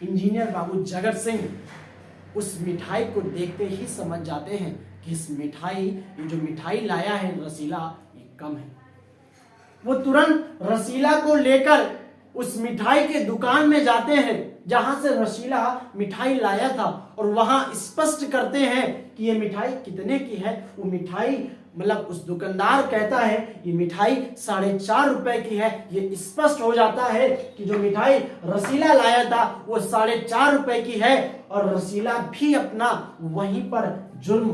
इंजीनियर बाबू जगत सिंह उस मिठाई को देखते ही समझ जाते हैं कि इस मिठाई, ये जो मिठाई लाया है रसीला, ये कम है। वो तुरंत रसीला को लेकर उस मिठाई के दुकान में जाते हैं जहां से रसीला मिठाई लाया था, और वहां स्पष्ट करते हैं कि ये मिठाई कितने की है। वो मिठाई, मतलब उस दुकानदार कहता है ये मिठाई 4.5 रुपए की है। ये स्पष्ट हो जाता है कि जो मिठाई रसीला लाया था वो 4.5 रुपए की है। और रसीला भी अपना वहीं पर जुर्म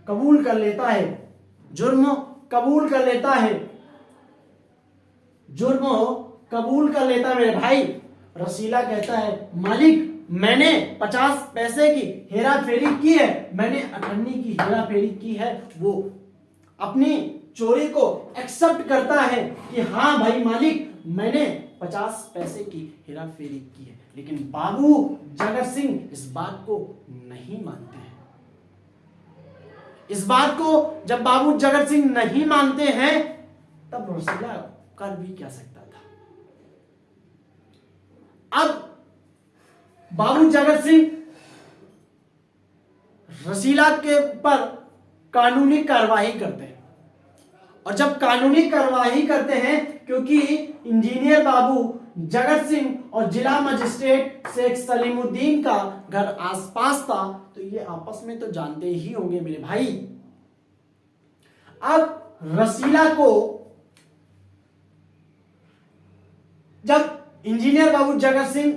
कबूल कर लेता है। जुर्म कबूल कर लेता है। जुर्म कबूल कर लेता है मेरे भाई। रसीला कहता है, मालिक मैंने 50 पैसे की हेरा फेरी की है, मैंने 98 की हेरा फेरी की है। वो अपनी चोरी को एक्सेप्ट करता है कि हाँ भाई मालिक, मैंने 50 पैसे की हेरा फेरी की है। लेकिन बाबू जगत सिंह इस बात को नहीं मानते हैं। इस बात को जब बाबू जगत सिंह नहीं मानते हैं तब रसीला कर भी क्या सकता था। अब बाबू जगत सिंह रसीला के ऊपर कानूनी कार्रवाई करते हैं। और जब कानूनी कार्रवाई करते हैं, क्योंकि इंजीनियर बाबू जगत सिंह और जिला मजिस्ट्रेट शेख सलीमुद्दीन का घर आसपास था, तो ये आपस में तो जानते ही होंगे मेरे भाई। अब रसीला को जब इंजीनियर बाबू जगत सिंह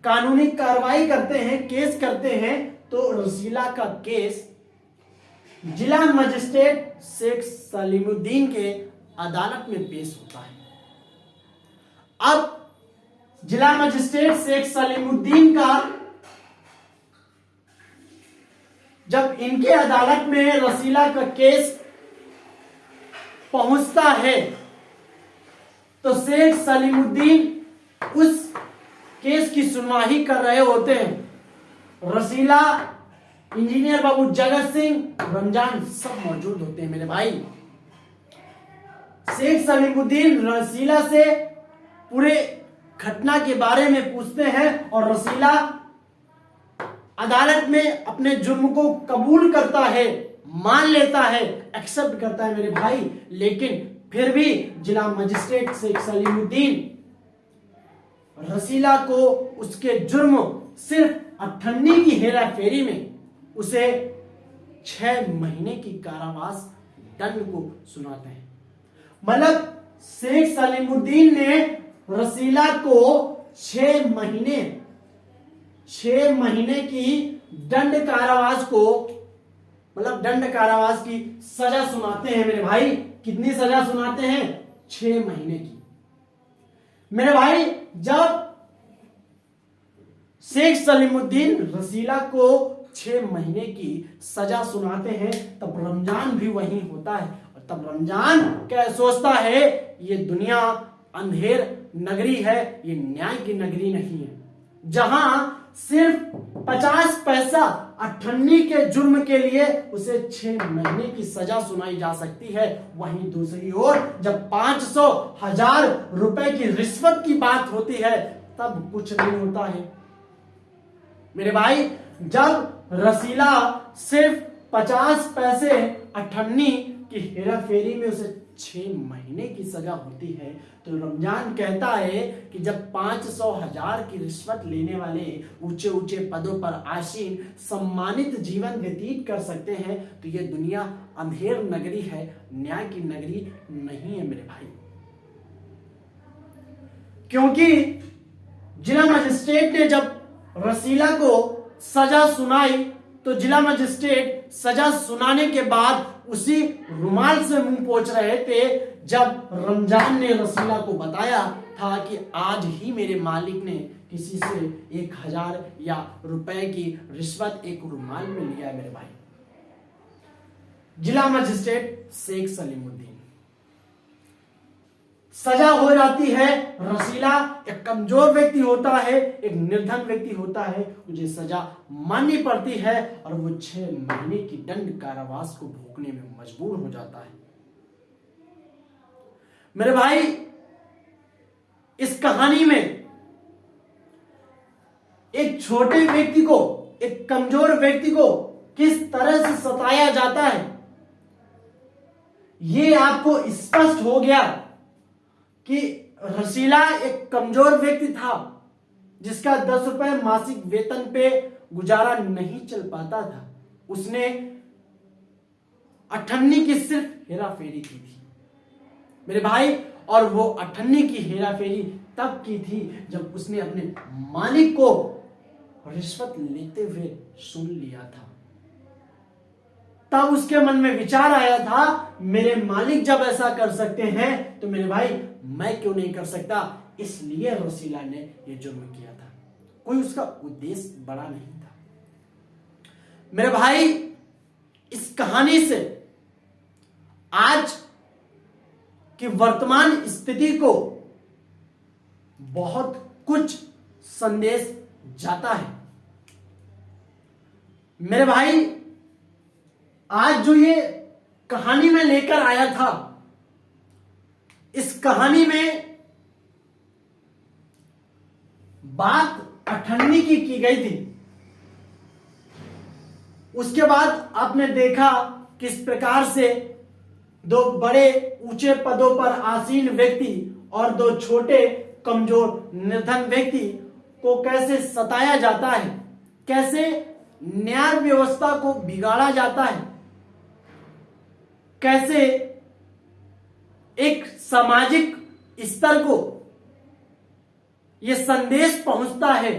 कानूनी कार्रवाई करते हैं, केस करते हैं, तो रसीला का केस जिला मजिस्ट्रेट शेख सलीमुद्दीन के अदालत में पेश होता है। अब जिला मजिस्ट्रेट शेख सलीमुद्दीन का जब इनके अदालत में रसीला का केस पहुंचता है तो शेख सलीमुद्दीन उस केस की सुनवाई कर रहे होते हैं। रसीला, इंजीनियर बाबू जगत सिंह, रमजान सब मौजूद होते हैं मेरे भाई। शेख सलीमुद्दीन रसीला से पूरे घटना के बारे में पूछते हैं और रसीला अदालत में अपने जुर्म को कबूल करता है, मान लेता है, एक्सेप्ट करता है मेरे भाई। लेकिन फिर भी जिला मजिस्ट्रेट शेख सलीमुद्दीन रसीला को उसके जुर्म सिर्फ 98 की हेरा फेरी में उसे 6 महीने की कारावास दंड को सुनाते हैं। मतलब शेख सलीमुद्दीन ने रसीला को 6 महीने की दंड कारावास को, मतलब दंड कारावास की सजा सुनाते हैं मेरे भाई। कितनी सजा सुनाते हैं? 6 महीने की। मेरे भाई जब शेख सलीमुद्दीन रसीला को 6 महीने की सजा सुनाते हैं तब रमजान भी वही होता है। और तब रमजान क्या सोचता है, ये दुनिया अंधेर नगरी है, ये न्याय की नगरी नहीं है। जहां सिर्फ 50 पैसा अठन्नी के जुर्म के लिए उसे 6 महीने की सजा सुनाई जा सकती है, वहीं दूसरी ओर जब 500 1000 रुपए की रिश्वत की बात होती है तब कुछ नहीं होता है। मेरे भाई जब रसीला सिर्फ 50 पैसे अठन्नी की हेरा फेरी में उसे 6 महीने की सजा होती है, तो रमजान कहता है कि जब 500 1000 की रिश्वत लेने वाले ऊंचे ऊंचे पदों पर आसीन सम्मानित जीवन व्यतीत कर सकते हैं तो ये दुनिया अंधेर नगरी है, न्याय की नगरी नहीं है मेरे भाई। क्योंकि जिला मजिस्ट्रेट ने जब रसीला को सजा सुनाई तो जिला मजिस्ट्रेट सजा सुनाने के बाद उसी रुमाल से मुंह पोंछ रहे थे जब रमजान ने रसीला को बताया था कि आज ही मेरे मालिक ने किसी से 1000 या रुपए की रिश्वत एक रुमाल में लिया है मेरे भाई। जिला मजिस्ट्रेट शेख सलीमुद्दीन, सजा हो जाती है। रसीला एक कमजोर व्यक्ति होता है, एक निर्धन व्यक्ति होता है, मुझे सजा माननी पड़ती है और वो 6 महीने की दंड कारावास को भोगने में मजबूर हो जाता है। मेरे भाई इस कहानी में एक छोटे व्यक्ति को, एक कमजोर व्यक्ति को किस तरह से सताया जाता है ये आपको स्पष्ट हो गया कि रसीला एक कमजोर व्यक्ति था जिसका 10 रुपए मासिक वेतन पे गुजारा नहीं चल पाता था। उसने अठन्नी की सिर्फ हेरा फेरी की थी मेरे भाई, और वो अठन्नी की हेरा फेरी तब की थी जब उसने अपने मालिक को रिश्वत लेते हुए सुन लिया था। तब उसके मन में विचार आया था मेरे मालिक जब ऐसा कर सकते हैं तो मेरे भाई मैं क्यों नहीं कर सकता। इसलिए रसीला ने यह जुर्म किया था, कोई उसका उद्देश्य बड़ा नहीं था। मेरे भाई इस कहानी से आज की वर्तमान स्थिति को बहुत कुछ संदेश जाता है। मेरे भाई आज जो ये कहानी में लेकर आया था, इस कहानी में बात अठन्नी की गई थी। उसके बाद आपने देखा किस प्रकार से 2 बड़े ऊंचे पदों पर आसीन व्यक्ति और 2 छोटे कमजोर निर्धन व्यक्ति को कैसे सताया जाता है, कैसे न्याय व्यवस्था को बिगाड़ा जाता है, कैसे एक सामाजिक स्तर को यह संदेश पहुंचता है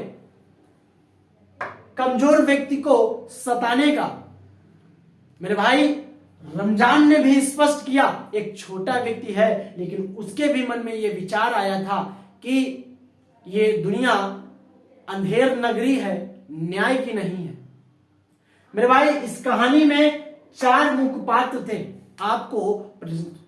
कमजोर व्यक्ति को सताने का। मेरे भाई रमजान ने भी स्पष्ट किया, एक छोटा व्यक्ति है लेकिन उसके भी मन में यह विचार आया था कि यह दुनिया अंधेर नगरी है, न्याय की नहीं है। मेरे भाई इस कहानी में 4 मुख्य पात्र थे, आपको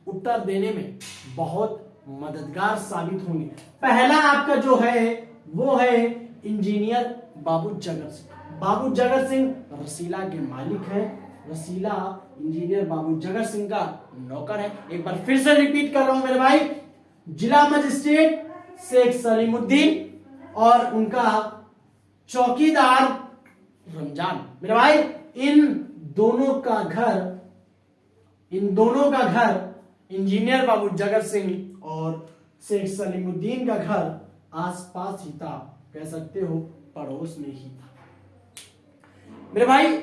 उत्तर देने में बहुत मददगार साबित होंगे। पहला आपका जो है वो है इंजीनियर बाबू जगर सिंह। बाबू जगर सिंह रसीला के मालिक हैं। रसीला इंजीनियर बाबू जगर सिंह का नौकर है। एक बार फिर से रिपीट कर रहा हूं मेरे भाई, जिला मजिस्ट्रेट शेख सलीमुद्दीन और उनका चौकीदार रमजान। मेरे भाई इन दोनों का घर इंजीनियर बाबू जगर सिंह और शेख सलीमुद्दीन का घर आसपास ही था, कह सकते हो पड़ोस में ही था। मेरे भाई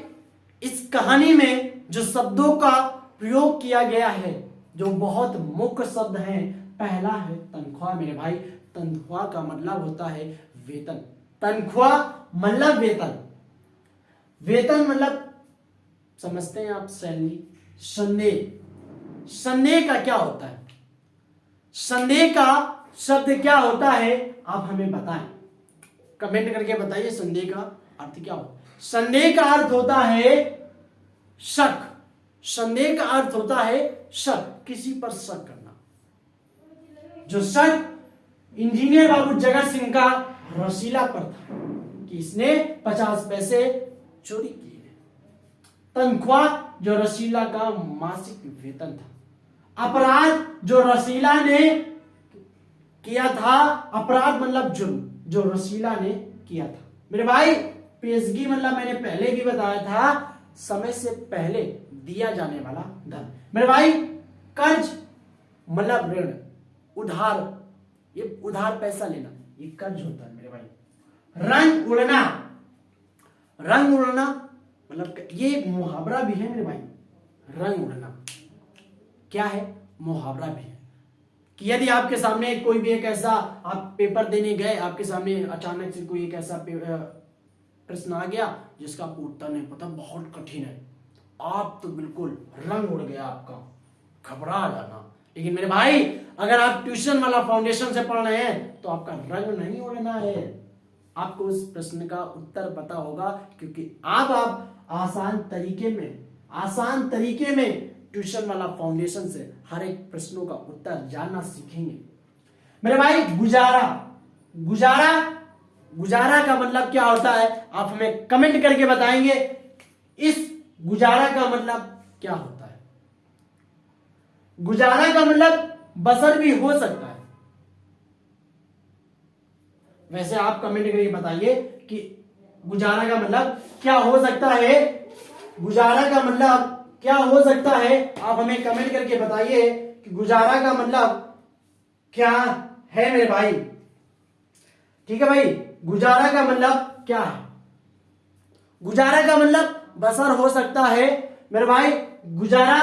इस कहानी में जो शब्दों का प्रयोग किया गया है, जो बहुत मुख्य शब्द हैं, पहला है तनख्वाह मेरे भाई। तनख्वाह का मतलब होता है वेतन। तनख्वाह मतलब वेतन। वेतन मतलब समझते हैं आप सैलरी। संदेह, संदेह का क्या होता है? संदेह का शब्द क्या होता है आप हमें बताएं, कमेंट करके बताइए। संदेह का अर्थ क्या होता है? संदेह का अर्थ होता है शक। संदेह का अर्थ होता है शक, किसी पर शक करना। जो शक इंजीनियर बाबू जगत सिंह का रसीला पर था कि इसने 50 पैसे चोरी किए। तनख्वाह जो रसीला का मासिक वेतन था। अपराध जो रसीला ने किया था, अपराध मतलब जुर्म जो रसीला ने किया था। मेरे भाई पेशगी मतलब मैंने पहले भी बताया था, समय से पहले दिया जाने वाला धन। मेरे भाई कर्ज मतलब ऋण, उधार, ये उधार पैसा लेना, ये कर्ज होता है मेरे भाई। रंग उड़ना, रंग उड़ना मतलब ये एक मुहावरा भी है मेरे भाई। रंग उड़ना क्या है? मुहावरा भी है कि यदि आपके सामने कोई भी एक ऐसा, आप पेपर देने गए, आपके सामने अचानक से कोई एक ऐसा प्रश्न आ गया जिसका आपको उत्तर नहीं पता, बहुत कठिन है, आप तो बिल्कुल रंग उड़ गया आपका, घबरा जाना। लेकिन मेरे भाई अगर आप ट्यूशन वाला फाउंडेशन से पढ़ रहे हैं तो आपका रंग नहीं उड़ना है, आपको उस प्रश्न का उत्तर पता होगा, क्योंकि आप आसान तरीके में ट्यूशन वाला फाउंडेशन से हर एक प्रश्नों का उत्तर जानना सीखेंगे। मेरे भाई गुजारा, गुजारा, गुजारा का मतलब क्या होता है आप हमें कमेंट करके बताएंगे। इस गुजारा का मतलब क्या होता है? गुजारा का मतलब बसर भी हो सकता है। वैसे आप कमेंट करके बताइए कि गुजारा का मतलब क्या हो सकता है। गुजारा का मतलब क्या हो सकता है, आप हमें कमेंट करके बताइए कि गुजारा का मतलब क्या है मेरे भाई। ठीक है भाई, गुजारा का मतलब क्या है? गुजारा का मतलब बसर हो सकता है मेरे भाई। गुजारा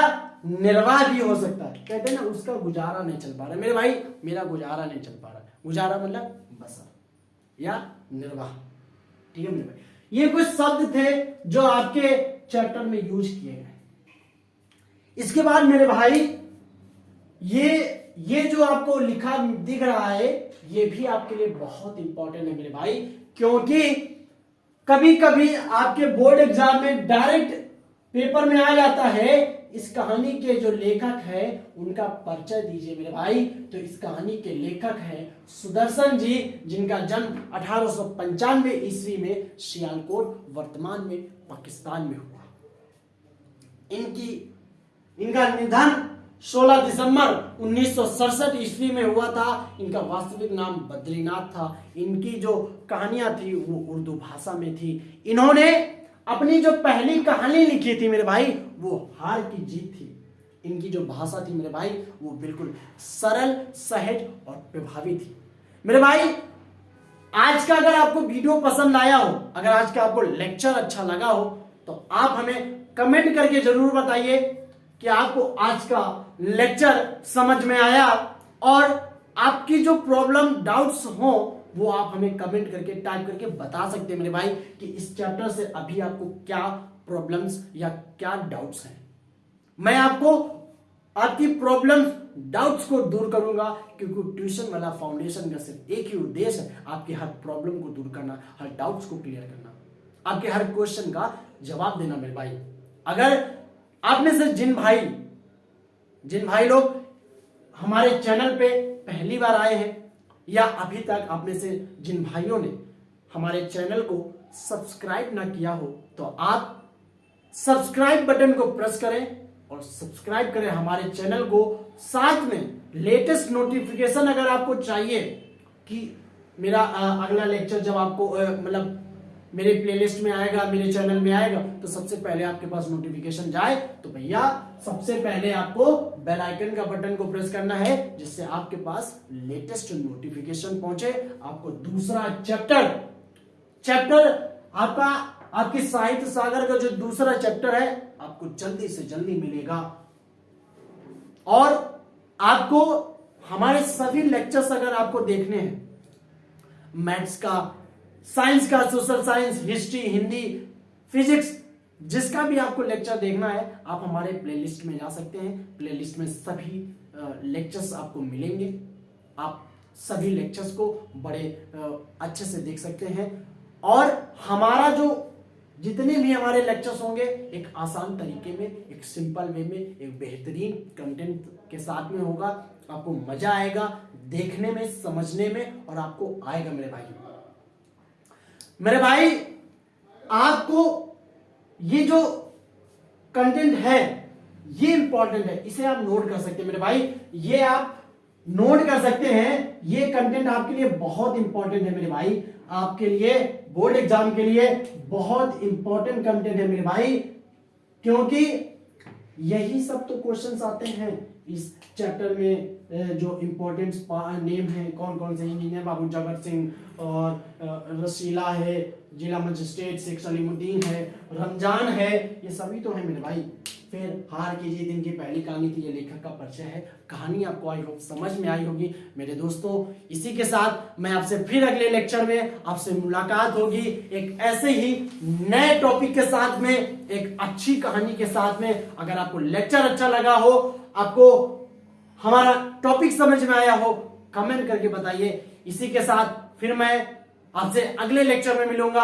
निर्वाह भी हो सकता है। कहते हैं ना उसका गुजारा नहीं चल पा रहा, मेरे भाई मेरा गुजारा नहीं चल पा रहा। गुजारा मतलब बसर या निर्वाह। ठीक है मेरे भाई, ये कुछ शब्द थे जो आपके चैप्टर में यूज किए गए। इसके बाद मेरे भाई ये जो आपको लिखा दिख रहा है, ये भी आपके लिए बहुत इंपॉर्टेंट है मेरे भाई, क्योंकि कभी कभी आपके बोर्ड एग्जाम में डायरेक्ट पेपर में आ जाता है। इस कहानी के जो लेखक है उनका परिचय दीजिए मेरे भाई। तो इस कहानी के लेखक हैं सुदर्शन जी, जिनका जन्म 1895 ईस्वी में सियालकोट वर्तमान में पाकिस्तान में हुआ। इनका निधन 16 दिसंबर 1967 ईस्वी में हुआ था। इनका वास्तविक नाम बद्रीनाथ था। इनकी जो कहानियां थी वो उर्दू भाषा में थी। इन्होंने अपनी जो पहली कहानी लिखी थी मेरे भाई, वो हार की जीत थी। इनकी जो भाषा थी मेरे भाई वो बिल्कुल सरल, सहज और प्रभावी थी। मेरे भाई आज का अगर आपको वीडियो पसंद आया हो, अगर आज का आपको लेक्चर अच्छा लगा हो, तो आप हमें कमेंट करके जरूर बताइए कि आपको आज का लेक्चर समझ में आया, और आपकी जो प्रॉब्लम, डाउट्स हो वो आप हमें कमेंट करके टाइप करके बता सकते हैं मेरे भाई कि इस चैप्टर से अभी आपको क्या प्रॉब्लम्स या क्या डाउट्स हैं। मैं आपको आपकी प्रॉब्लम्स, डाउट्स को दूर करूंगा, क्योंकि ट्यूशन वाला फाउंडेशन का सिर्फ एक ही उद्देश्य है, आपकी हर प्रॉब्लम को दूर करना, हर डाउट्स को क्लियर करना, आपके हर क्वेश्चन का जवाब देना मेरे भाई। अगर आप में से जिन भाई लोग हमारे चैनल पे पहली बार आए हैं, या अभी तक आप में से जिन भाइयों ने हमारे चैनल को सब्सक्राइब ना किया हो, तो आप सब्सक्राइब बटन को प्रेस करें और सब्सक्राइब करें हमारे चैनल को। साथ में लेटेस्ट नोटिफिकेशन अगर आपको चाहिए कि मेरा अगला लेक्चर जब आपको मतलब मेरे प्लेलिस्ट में आएगा, मेरे चैनल में आएगा, तो सबसे पहले आपके पास नोटिफिकेशन जाए, तो भैया सबसे पहले आपको बेल आइकन का बटन को प्रेस करना है, जिससे आपके पास लेटेस्ट नोटिफिकेशन पहुंचे। आपको दूसरा चैप्टर आपका आपकी साहित्य सागर का जो दूसरा चैप्टर है आपको जल्दी से जल्दी मिलेगा। और आपको हमारे सभी लेक्चर्स अगर आपको देखने हैं, मैथ्स का, साइंस का, social science, history, Hindi, physics, जिसका भी आपको लेक्चर देखना है आप हमारे प्लेलिस्ट में जा सकते हैं। प्लेलिस्ट में सभी लेक्चर्स आपको मिलेंगे। आप सभी लेक्चर्स को बड़े अच्छे से देख सकते हैं। और हमारा जो जितने भी हमारे लेक्चर्स होंगे एक आसान तरीके में, एक सिंपल वे में, एक बेहतरीन कंटेंट के साथ में होगा। आपको मजा आएगा देखने में, समझने में, और आपको आएगा मेरे भाई आपको ये जो कंटेंट है ये इंपॉर्टेंट है, इसे आप नोट कर सकते हैं मेरे भाई, ये आप नोट कर सकते हैं। ये कंटेंट आपके लिए बहुत इंपॉर्टेंट है मेरे भाई, आपके लिए बोर्ड एग्जाम के लिए बहुत इंपॉर्टेंट कंटेंट है मेरे भाई, क्योंकि यही सब तो क्वेश्चंस आते हैं इस चैप्टर में। जो इंपॉर्टेंट नेम है कौन कौन से, इंजीनियर बाबू जगत सिंह और रसीला है, जिला मजिस्ट्रेट शेख सलीमुद्दीन है, रमजान है, ये सभी तो है मेरे भाई। फिर हार कीजिए दिन की पहली कहानी थी, ये लेखक का परिचय है। कहानी आपको आई होप समझ में आई होगी मेरे दोस्तों। इसी के साथ मैं आपसे फिर अगले लेक्चर में आपसे मुलाकात होगी एक ऐसे ही नए टॉपिक के साथ में, एक अच्छी कहानी के साथ में। अगर आपको लेक्चर अच्छा लगा हो, आपको हमारा टॉपिक समझ में आया हो, कमेंट करके बताइए। इसी के साथ फिर मैं आपसे अगले लेक्चर में मिलूंगा।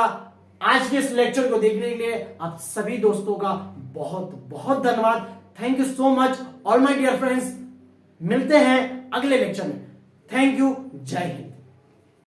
आज के इस लेक्चर को देखने के लिए आप सभी दोस्तों का बहुत बहुत धन्यवाद। Thank you so much all my dear friends. मिलते हैं अगले लेक्चर में। Thank you. जय हिंद।